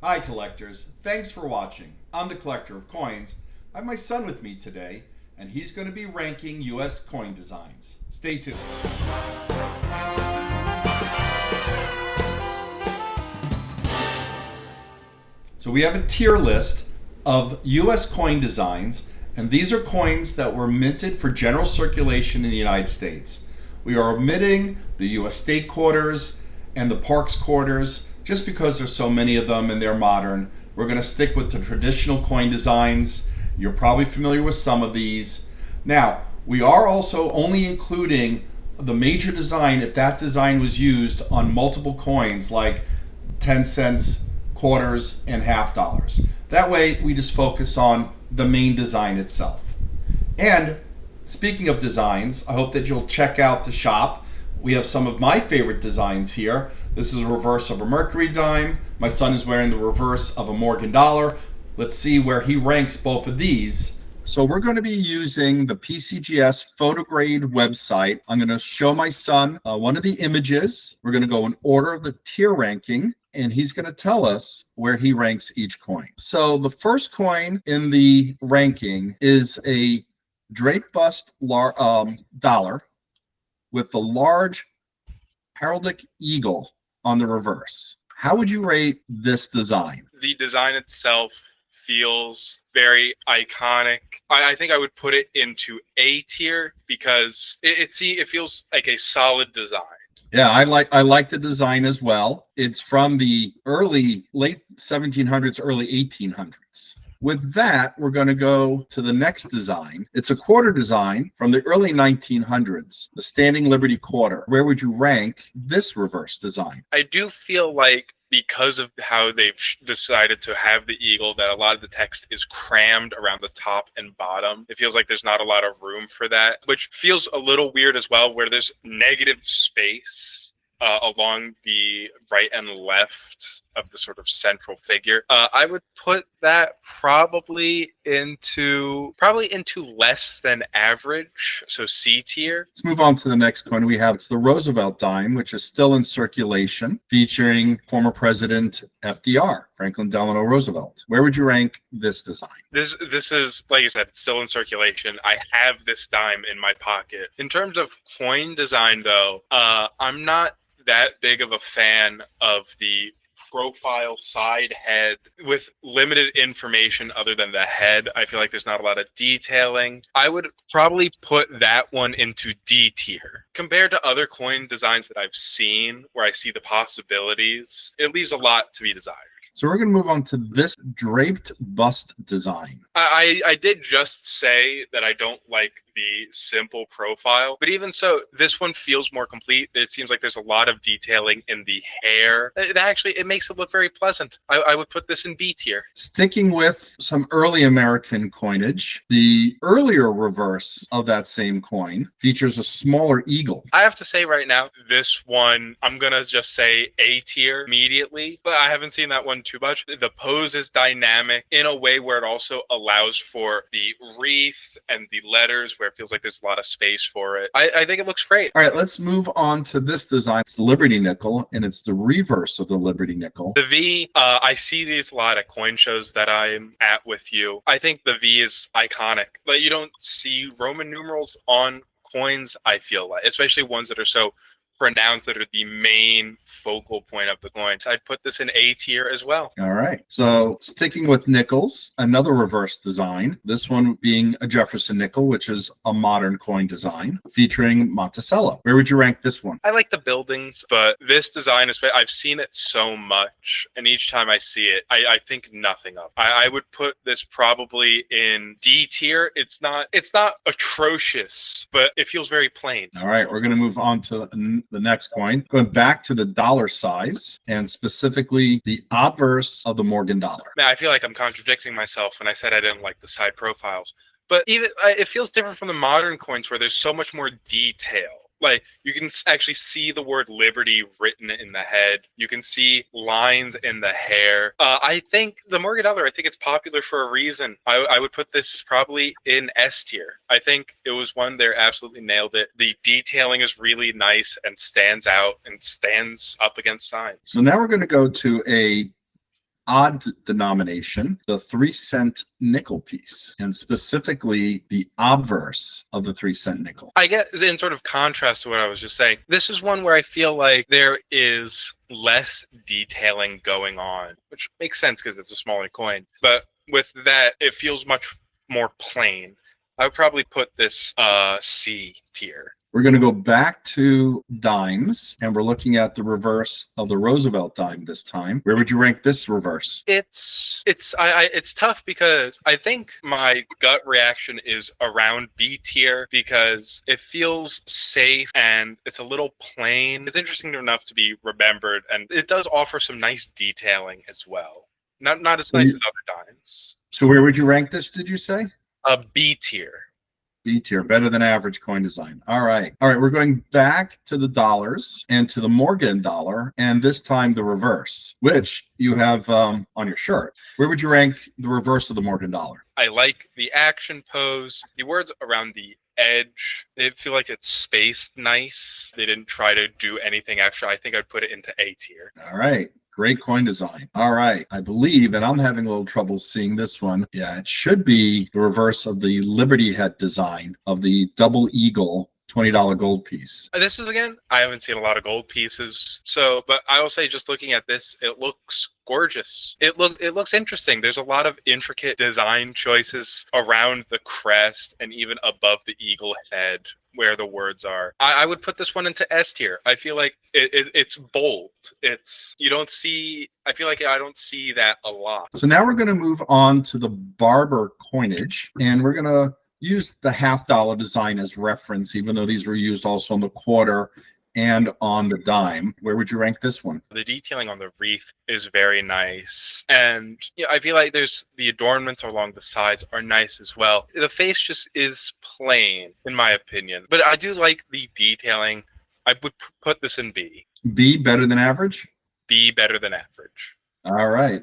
Hi collectors, thanks for watching. I'm the collector of coins. I have my son with me today, and he's going to be ranking US coin designs. Stay tuned. So we have a tier list of US coin designs, and these are coins that were minted for general circulation in the United States. We are omitting the US state quarters and the parks quarters just because there's so many of them and they're modern. We're going to stick with the traditional coin designs. You're probably familiar with some of these. Now, we are also only including the major design if that design was used on multiple coins like 10 cents, quarters, and half dollars. That way, we just focus on the main design itself. And speaking of designs, I hope that you'll check out the shop. We have some of my favorite designs here. This is a reverse of a Mercury dime. My son is wearing the reverse of a Morgan dollar. Let's see where he ranks both of these. So we're going to be using the PCGS PhotoGrade website. I'm going to show my son one of the images. We're going to go in order of the tier ranking, and he's going to tell us where he ranks each coin. So the first coin in the ranking is a Drake bust dollar with the large heraldic eagle on the reverse. How would you rate this design? The design itself feels very iconic. I think I would put it into A tier because it feels like a solid design. Yeah, I like the design as well. It's from the late 1700s, early 1800s. With that, we're going to go to the next design. It's a quarter design from the early 1900s, the Standing Liberty Quarter. Where would you rank this reverse design? I do feel like because of how they've decided to have the eagle, that a lot of the text is crammed around the top and bottom. It feels like there's not a lot of room for that, which feels a little weird as well, where there's negative space along the right and left of the sort of central figure. I would put that probably into less than average, so C tier. Let's move on to the next coin we have. It's the Roosevelt dime, which is still in circulation, featuring former President FDR, Franklin Delano Roosevelt. Where would you rank this design? This is, like I said, it's still in circulation. I have this dime in my pocket. In terms of coin design, though, I'm not that big of a fan of the profile side head with limited information other than the head. I feel like there's not a lot of detailing. I would probably put that one into D tier. Compared to other coin designs that I've seen where I see the possibilities, it leaves a lot to be desired. So we're going to move on to this draped bust design. I did just say that I don't like the simple profile, but even so, this one feels more complete. It seems like there's a lot of detailing in the hair. It makes it look very pleasant. I would put this in B tier. Sticking with some early American coinage, the earlier reverse of that same coin features a smaller eagle. I have to say right now, this one, I'm going to just say A tier immediately, but I haven't seen that one too much. The pose is dynamic in a way where it also allows for the wreath and the letters where it feels like there's a lot of space for it. I think it looks great. All right, let's move on to this design. It's the Liberty nickel, and it's the reverse of the Liberty nickel. The V, I see these a lot at coin shows that I'm at with you. I think the V is iconic. Like, you don't see Roman numerals on coins, I feel like, especially ones that are so pronounced, that are the main focal point of the coins. I'd put this in A tier as well. All right. So sticking with nickels, another reverse design, this one being a Jefferson nickel, which is a modern coin design featuring Monticello. Where would you rank this one? I like the buildings, but this design, I've seen it so much, and each time I see it, I think nothing of it. I would put this probably in D tier. It's not atrocious, but it feels very plain. All right. We're going to move on to the next coin, going back to the dollar size, and specifically the obverse of the Morgan dollar. Man, I feel like I'm contradicting myself when I said I didn't like the side profiles. But even it feels different from the modern coins where there's so much more detail. Like, you can actually see the word Liberty written in the head. You can see lines in the hair. I think the Morgan dollar, I think it's popular for a reason. I would put this probably in S tier. I think it was one there absolutely nailed it. The detailing is really nice and stands out and stands up against signs. So now we're going to go to a odd denomination, the 3-cent nickel piece, and specifically the obverse of the 3-cent nickel. I get, in sort of contrast to what I was just saying, this is one where I feel like there is less detailing going on, which makes sense because it's a smaller coin. But with that, it feels much more plain. I would probably put this C tier. We're going to go back to dimes, and we're looking at the reverse of the Roosevelt dime this time. Where would you rank this reverse? It's tough because I think my gut reaction is around B tier because it feels safe and it's a little plain. It's interesting enough to be remembered, and it does offer some nice detailing as well. Not as nice as other dimes. So where would you rank this, did you say? B tier. B tier, better than average coin design. All right. We're going back to the dollars and to the Morgan dollar, and this time the reverse, which you have on your shirt. Where would you rank the reverse of the Morgan dollar? I like the action pose, the words around the edge. They feel like it's spaced nice. They didn't try to do anything extra. I think I'd put it into A tier. All right. Great coin design. All right. I believe, and I'm having a little trouble seeing this one. Yeah, it should be the reverse of the Liberty Head design of the Double Eagle $20 gold piece. This is, again, I haven't seen a lot of gold pieces. But I will say, just looking at this, it looks gorgeous. It looks interesting. There's a lot of intricate design choices around the crest and even above the eagle head where the words are. I would put this one into S tier. I feel like it's bold. I feel like I don't see that a lot. So now we're going to move on to the Barber coinage, and we're going to use the $50 design as reference, even though these were used also on the quarter and on the dime. Where would you rank this one? The detailing on the wreath is very nice, and I feel like there's the adornments along the sides are nice as well. The face just is plain, in my opinion, but I do like the detailing. I would put this in B. B, better than average? B, better than average. All right.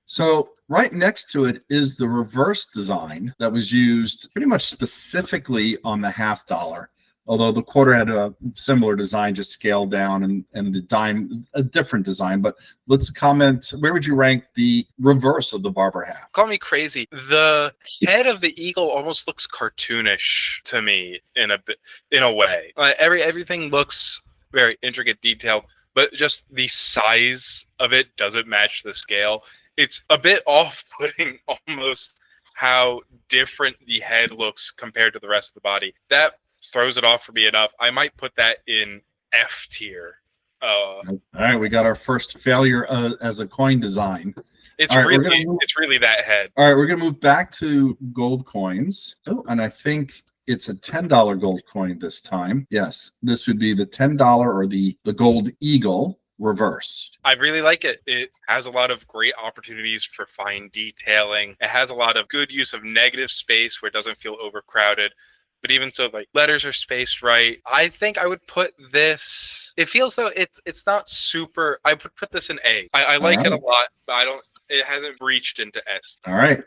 So right next to it is the reverse design that was used pretty much specifically on the $50, although the quarter had a similar design, just scaled down, and the dime a different design. But let's comment, where would you rank the reverse of the Barber half? Call me crazy. The head of the eagle almost looks cartoonish to me in a way. Everything looks very intricate, detailed, but just the size of it doesn't match the scale. It's a bit off-putting almost how different the head looks compared to the rest of the body. That throws it off for me enough. I might put that in F tier. All right, we got our first failure as a coin design. It's really that head. All right, we're going to move back to gold coins. Oh, and I think it's a $10 gold coin this time. Yes, this would be the $10 or the gold eagle reverse. I really like it. It has a lot of great opportunities for fine detailing. It has a lot of good use of negative space where it doesn't feel overcrowded. But even so, like, letters are spaced right. I think I would put this. It feels though it's not super. I would put this in A. I like it a lot, but it hasn't reached into S. All right.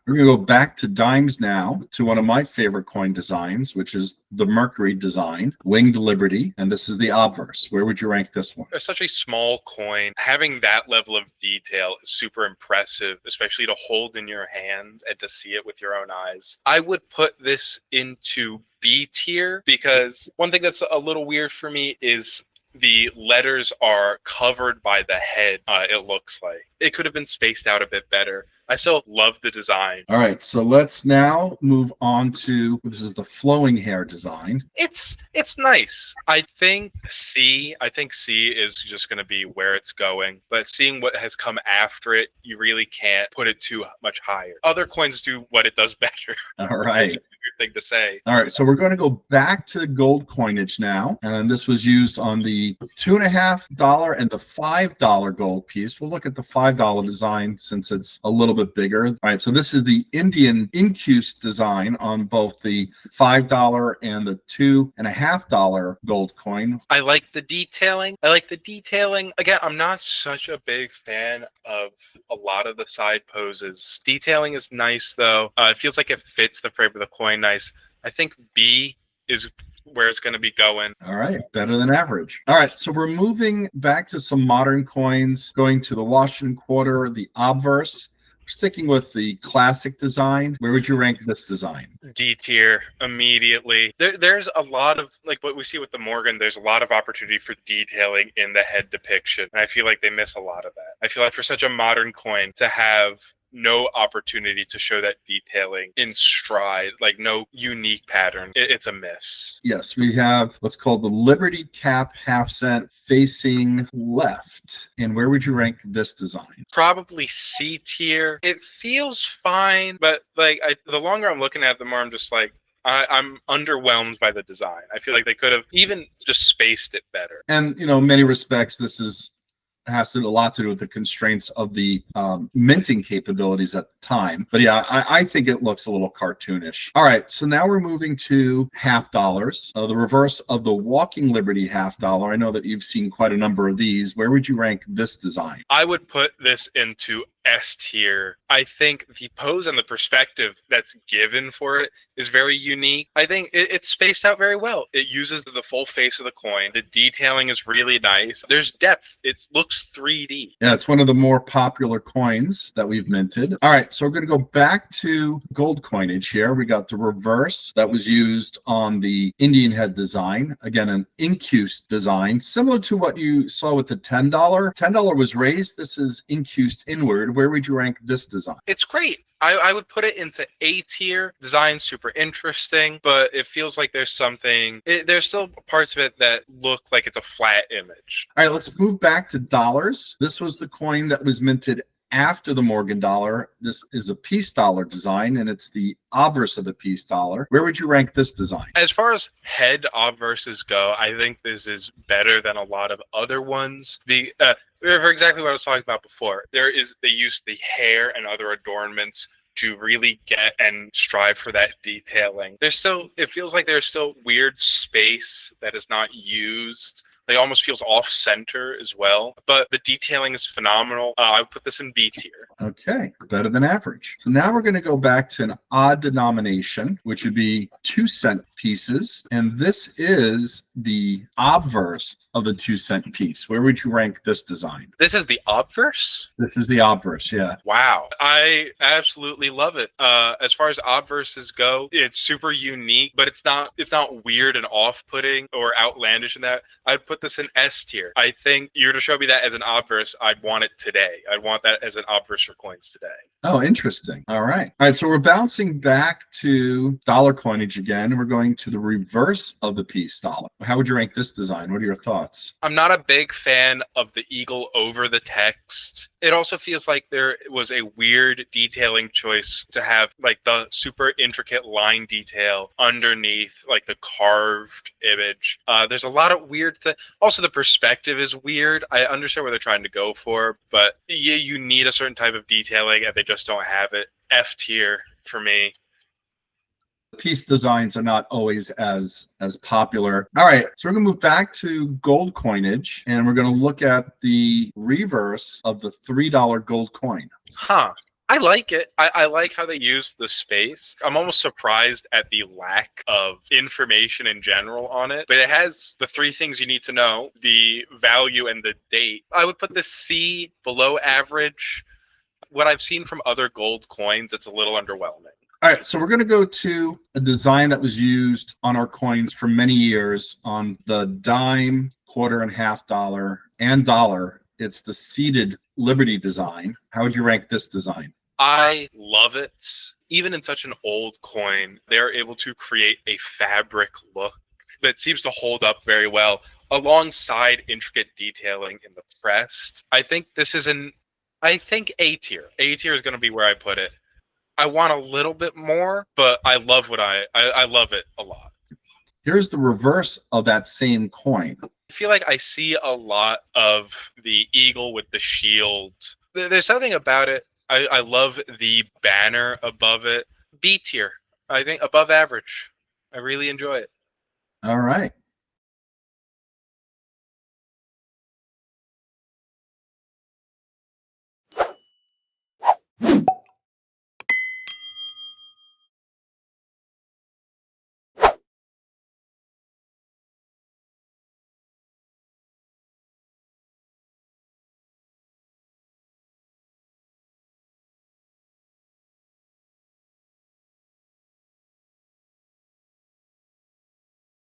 We're going to go back to dimes now to one of my favorite coin designs, which is the Mercury design, Winged Liberty, and this is the obverse. Where would you rank this one? It's such a small coin. Having that level of detail is super impressive, especially to hold in your hand and to see it with your own eyes. I would put this into B tier because one thing that's a little weird for me is the letters are covered by the head, it looks like. It could have been spaced out a bit better. I still love the design. All right, so let's now move on to, this is the flowing hair design. It's nice. I think C is just going to be where it's going. But seeing what has come after it, you really can't put it too much higher. Other coins do what it does better. All right. Weird thing to say. All right, so we're going to go back to gold coinage now. And this was used on the $2.50 and the $5 gold piece. We'll look at the $5 design since it's a little bit bigger. All right, so this is the Indian Incuse design on both the $5 and the $2.50 gold coin. I like the detailing. Again, I'm not such a big fan of a lot of the side poses. Detailing is nice though. It feels like it fits the frame of the coin nice. I think B is where it's going to be going. All right, better than average. All right, so we're moving back to some modern coins, going to the Washington Quarter, the obverse. Sticking with the classic design, where would you rank this design? D tier immediately. There's a lot of, like what we see with the Morgan, there's a lot of opportunity for detailing in the head depiction. And I feel like they miss a lot of that. I feel like for such a modern coin to have no opportunity to show that detailing in stride, like no unique pattern, it's a miss. Yes, we have what's called the Liberty Cap half cent facing left. And where would you rank this design? Probably C tier. It feels fine, but like the longer I'm looking at it, the more I'm just like, I'm underwhelmed by the design. I feel like they could have even just spaced it better. And, in many respects, this has a lot to do with the constraints of the minting capabilities at the time. But yeah, I think it looks a little cartoonish. All right, so now we're moving to half dollars, the reverse of the Walking Liberty half dollar. I know that you've seen quite a number of these. Where would you rank this design? I would put this into S tier. I think the pose and the perspective that's given for it is very unique. I think it's spaced out very well. It uses the full face of the coin. The detailing is really nice. There's depth. It looks 3D. Yeah, it's one of the more popular coins that we've minted. All right, so we're going to go back to gold coinage here. We got the reverse that was used on the Indian head design. Again, an incused design, similar to what you saw with the $10. $10 was raised. This is incused inward. Where would you rank this design? It's great. I would put it into A tier. Design's super interesting, but it feels like there's there's still parts of it that look like it's a flat image. All right, let's move back to dollars. This was the coin that was minted after the Morgan dollar. This is a peace dollar design, and it's the obverse of the peace dollar. Where would you rank this design? As far as head obverses go, I think this is better than a lot of other ones. For exactly what I was talking about before, they use the hair and other adornments to really get and strive for that detailing. It feels like there's still weird space that is not used. It almost feels off-center as well, but the detailing is phenomenal. I would put this in B tier. Okay, better than average. So now we're going to go back to an odd denomination, which would be 2-cent pieces, and this is the obverse of the 2-cent piece. Where would you rank this design? This is the obverse? This is the obverse, yeah. Wow, I absolutely love it. As far as obverses go, it's super unique, but it's not weird and off-putting or outlandish in that. I'd put this in S tier. I think you're to show me that as an obverse, I'd want it today. I'd want that as an obverse for coins today. Oh, interesting. All right, so we're bouncing back to dollar coinage again. We're going to the reverse of the peace dollar. How would you rank this design? What are your thoughts? I'm not a big fan of the eagle over the text. It also feels like there was a weird detailing choice to have like the super intricate line detail underneath like the carved image. There's a lot of weird things. Also, the perspective is weird. I understand what they're trying to go for, but yeah, you need a certain type of detailing and they just don't have it. F tier for me. Piece designs are not always as popular. All right, so we're going to move back to gold coinage, and we're going to look at the reverse of the $3 gold coin. Huh. I like it. I like how they use the space. I'm almost surprised at the lack of information in general on it, but it has the 3 things you need to know, the value and the date. I would put this C, below average. What I've seen from other gold coins, it's a little underwhelming. All right, so we're going to go to a design that was used on our coins for many years on the dime, quarter and half dollar, and dollar. It's the seated Liberty design. How would you rank this design? I love it. Even in such an old coin, they're able to create a fabric look that seems to hold up very well alongside intricate detailing in the crest. I think this is A tier. A tier is going to be where I put it. I want a little bit more, but I love I love it a lot. Here's the reverse of that same coin. I feel like I see a lot of the eagle with the shield. There's something about it. I love the banner above it. B tier. I think above average. I really enjoy it. All right.